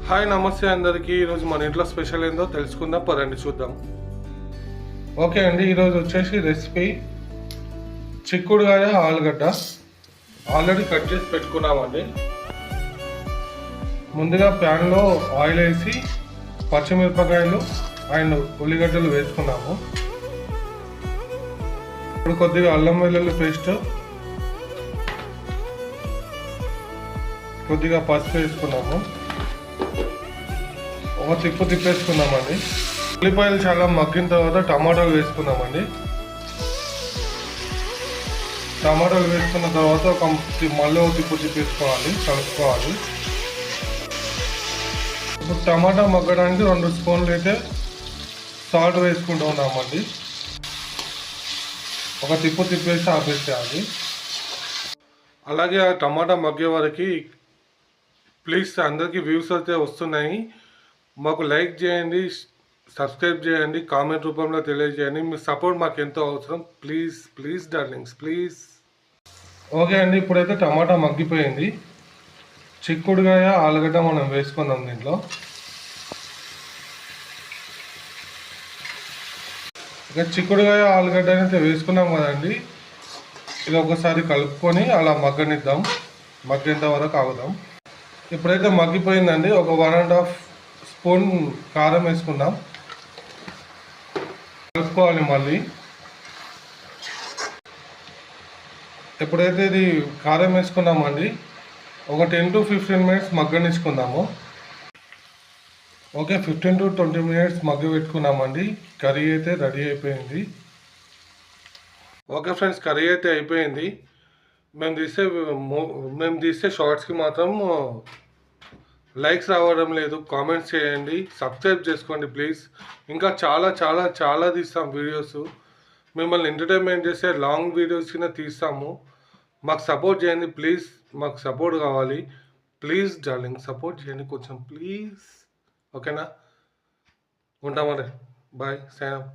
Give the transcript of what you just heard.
Hi నమస్తే అందరికీ. ఈరోజు మన ఇంట్లో స్పెషల్ ఏందో తెలుసుకుందాం, పదండి చూద్దాం. ఓకే అండి, ఈరోజు వచ్చేసి రెసిపీ చిక్కుడుగాయ ఆలుగడ్డ. ఆల్రెడీ కట్ చేసి పెట్టుకున్నామండి. ముందుగా ప్యాన్లో ఆయిల్ వేసి పచ్చిమిరపకాయలు అండ్ ఉల్లిగడ్డలు వేసుకున్నాము. ఇప్పుడు కొద్దిగా అల్లం వెల్లుల్లి పేస్ట్, కొద్దిగా పసుపు వేసుకున్నాము. ఒక తిప్పేసుకున్నామండి. ఉల్లిపాయలు చాలా మగ్గిన తర్వాత టమాటాలు వేసుకున్నామండి. టమాటాలు వేసుకున్న తర్వాత మళ్ళీ ఒక తిప్పేసుకోవాలి, కలుపుకోవాలి. ఇప్పుడు టమాటా మగ్గడానికి 2 స్పూన్లు అయితే సాల్ట్ వేసుకుంటూ ఉన్నామండి. ఒక తిప్పేసి ఆపేసేయాలి. అలాగే ఆ టమాటా మగ్గే వరకు ప్లీజ్ అందరికీ వ్యూస్ అయితే వస్తున్నాయి, మాకు లైక్ చేయండి, సబ్స్క్రైబ్ చేయండి, కామెంట్ రూపంలో తెలియజేయండి. మీ సపోర్ట్ మాకు ఎంతో అవసరం. Please please darlings please. Okay అండి, ఇప్పుడైతే టమాటా మగ్గిపోయింది. చిక్కుడుగాయ ఆలుగడ్డ మనం వేసుకుందాం దీంట్లో. ఇక చిక్కుడుగాయ ఆలుగడ్డ అయితే వేసుకున్నాం కదండి. ఇది ఒకసారి కలుపుకొని అలా మగ్గనిద్దాం, మగ్గేంత వరకు ఆగుదాం. ఇప్పుడైతే మగ్గిపోయిందండి. ఒక 1.5 స్పూన్ కారం వేసుకుందాం, కలుపుకోవాలి మళ్ళీ. ఎప్పుడైతే ఇది కారం వేసుకున్నామండి, ఒక 10 to 15 మినిట్స్ మగ్గనిచ్చుకుందాము. ఓకే, 15 to 20 మినిట్స్ మగ్గ పెట్టుకున్నామండి. కర్రీ అయితే రెడీ అయిపోయింది. ఓకే ఫ్రెండ్స్, కర్రీ అయితే అయిపోయింది. మేము తీసే షార్ట్స్కి మాత్రం లైక్స్ రావడం లేదు. కామెంట్స్ చేయండి, సబ్స్క్రైబ్ చేసుకోండి ప్లీజ్. ఇంకా చాలా చాలా చాలా తీస్తాం వీడియోస్. మిమ్మల్ని ఎంటర్టైన్మెంట్ చేసే లాంగ్ వీడియోస్ కింద తీస్తాము. మాకు సపోర్ట్ చేయండి ప్లీజ్, మాకు సపోర్ట్ కావాలి. ప్లీజ్ డార్లింగ్ సపోర్ట్ చేయండి కొంచెం ప్లీజ్. ఓకేనా, ఉంటాం మరి. Bye, sign.